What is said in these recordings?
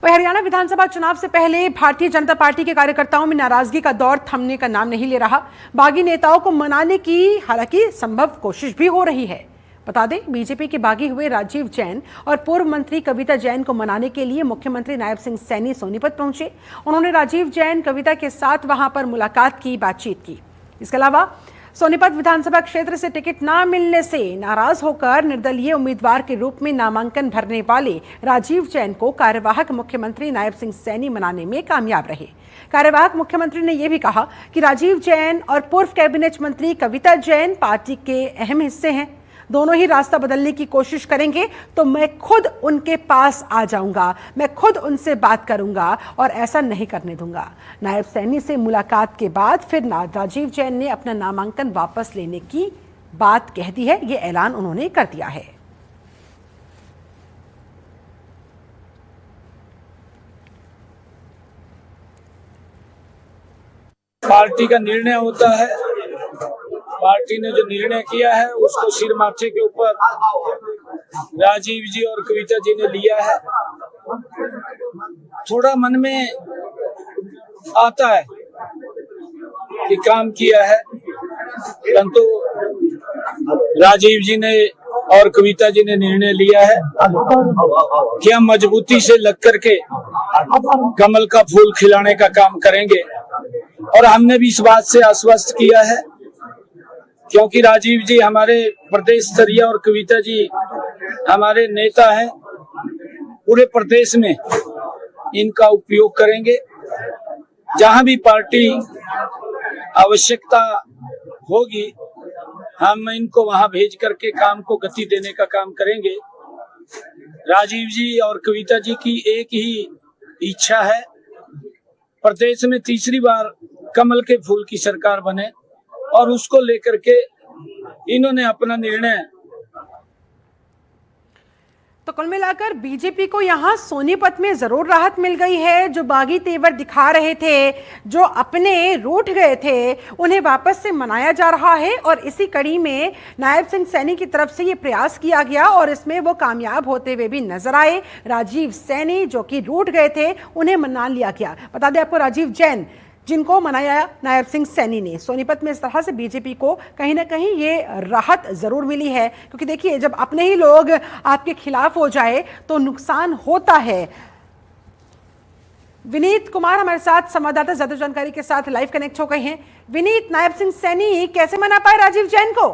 वह हरियाणा विधानसभा चुनाव से पहले भारतीय जनता पार्टी के कार्यकर्ताओं में नाराजगी का दौर थमने का नाम नहीं ले रहा। बागी नेताओं को मनाने की हालांकि संभव कोशिश भी हो रही है। बता दें, बीजेपी के बागी हुए राजीव जैन और पूर्व मंत्री कविता जैन को मनाने के लिए मुख्यमंत्री नायब सिंह सैनी सोनीपत पहुंचे। उन्होंने राजीव जैन कविता के साथ वहां पर मुलाकात की, बातचीत की। इसके अलावा सोनीपत विधानसभा क्षेत्र से टिकट न मिलने से नाराज होकर निर्दलीय उम्मीदवार के रूप में नामांकन भरने वाले राजीव जैन को कार्यवाहक मुख्यमंत्री नायब सिंह सैनी मनाने में कामयाब रहे। कार्यवाहक मुख्यमंत्री ने यह भी कहा कि राजीव जैन और पूर्व कैबिनेट मंत्री कविता जैन पार्टी के अहम हिस्से हैं। दोनों ही रास्ता बदलने की कोशिश करेंगे तो मैं खुद उनके पास आ जाऊंगा, मैं खुद उनसे बात करूंगा और ऐसा नहीं करने दूंगा। नायब सैनी से मुलाकात के बाद फिर राजीव जैन ने अपना नामांकन वापस लेने की बात कह दी है। ये ऐलान उन्होंने कर दिया है। पार्टी का निर्णय होता है। पार्टी ने जो निर्णय किया है उसको सिर माथे के ऊपर राजीव जी और कविता जी ने लिया है। थोड़ा मन में आता है कि काम किया है, परंतु राजीव जी ने और कविता जी ने निर्णय लिया है कि हम मजबूती से लग करके कमल का फूल खिलाने का काम करेंगे। और हमने भी इस बात से आश्वस्त किया है, क्योंकि राजीव जी हमारे प्रदेश स्तरीय और कविता जी हमारे नेता हैं। पूरे प्रदेश में इनका उपयोग करेंगे। जहां भी पार्टी आवश्यकता होगी हम इनको वहां भेज करके काम को गति देने का काम करेंगे। राजीव जी और कविता जी की एक ही इच्छा है, प्रदेश में तीसरी बार कमल के फूल की सरकार बने, और उसको लेकर के इन्होंने अपना निर्णय। तो कुल मिलाकर बीजेपी को यहां सोनीपत में जरूर राहत मिल गई है। जो बागी तेवर दिखा रहे थे, जो अपने रूठ गए थे, उन्हें वापस से मनाया जा रहा है। और इसी कड़ी में नायब सिंह सैनी की तरफ से ये प्रयास किया गया और इसमें वो कामयाब होते हुए भी नजर आए। राजीव सैनी जो कि रूठ गए थे, उन्हें मना लिया गया। बता दें आपको, राजीव जैन जिनको मनाया नायब सिंह सैनी ने, सोनीपत में इस तरह से बीजेपी को कहीं ना कहीं ये राहत जरूर मिली है। क्योंकि देखिए, जब अपने ही लोग आपके खिलाफ हो जाए तो नुकसान होता है। विनीत कुमार हमारे साथ संवाददाता ज्यादा जानकारी के साथ लाइव कनेक्ट हो गए हैं। विनीत, नायब सिंह सैनी कैसे मना पाए राजीव जैन को?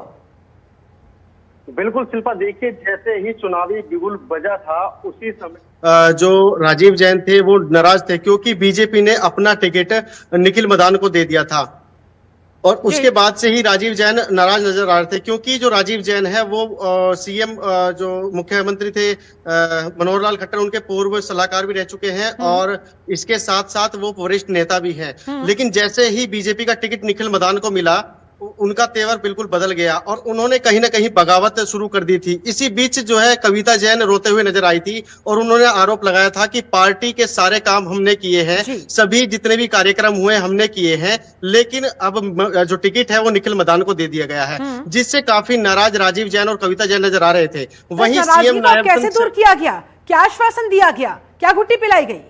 बिल्कुल शिल्पा, देखिए जैसे ही चुनावी बिगुल बजा था उसी समय जो राजीव जैन थे वो नाराज थे, क्योंकि बीजेपी ने अपना टिकट निखिल मदान को दे दिया था। और उसके बाद से ही राजीव जैन नाराज नजर आ रहे थे, क्योंकि जो राजीव जैन है वो सीएम जो मुख्यमंत्री थे मनोहर लाल खट्टर, उनके पूर्व सलाहकार भी रह चुके हैं और इसके साथ साथ वो वरिष्ठ नेता भी हैं। लेकिन जैसे ही बीजेपी का टिकट निखिल मदान को मिला, उनका तेवर बिल्कुल बदल गया और उन्होंने कहीं ना कहीं बगावत शुरू कर दी थी। इसी बीच जो है कविता जैन रोते हुए नजर आई थी और उन्होंने आरोप लगाया था कि पार्टी के सारे काम हमने किए हैं, सभी जितने भी कार्यक्रम हुए हमने किए हैं, लेकिन अब जो टिकट है वो निखिल मदान को दे दिया गया है, जिससे काफी नाराज राजीव जैन और कविता जैन नजर आ रहे थे। वहीं सीएम कैसे दूर किया गया, क्या आश्वासन दिया गया, क्या घुट्टी पिलाई गई?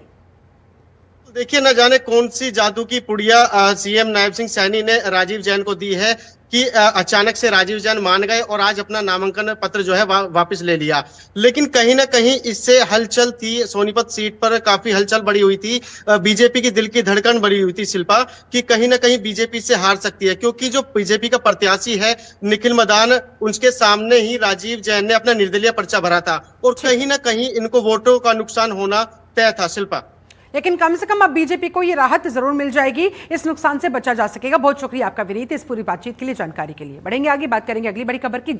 देखिए, न जाने कौन सी जादू की पुड़िया सीएम नायब सिंह सैनी ने राजीव जैन को दी है कि अचानक से राजीव जैन मान गए और आज अपना नामांकन पत्र जो है वापस ले लिया। लेकिन कहीं ना कहीं इससे हलचल थी, सोनीपत सीट पर काफी हलचल बढ़ी हुई थी। बीजेपी की दिल की धड़कन बढ़ी हुई थी शिल्पा, कि कहीं ना कहीं बीजेपी से हार सकती है, क्योंकि जो बीजेपी का प्रत्याशी है निखिल मदान, उनके सामने ही राजीव जैन ने अपना निर्दलीय पर्चा भरा था और कहीं ना कहीं इनको वोटों का नुकसान होना तय था शिल्पा। लेकिन कम से कम अब बीजेपी को ये राहत जरूर मिल जाएगी, इस नुकसान से बचा जा सकेगा। बहुत शुक्रिया आपका विनीत, इस पूरी बातचीत के लिए, जानकारी के लिए। बढ़ेंगे आगे, बात करेंगे अगली बड़ी खबर की।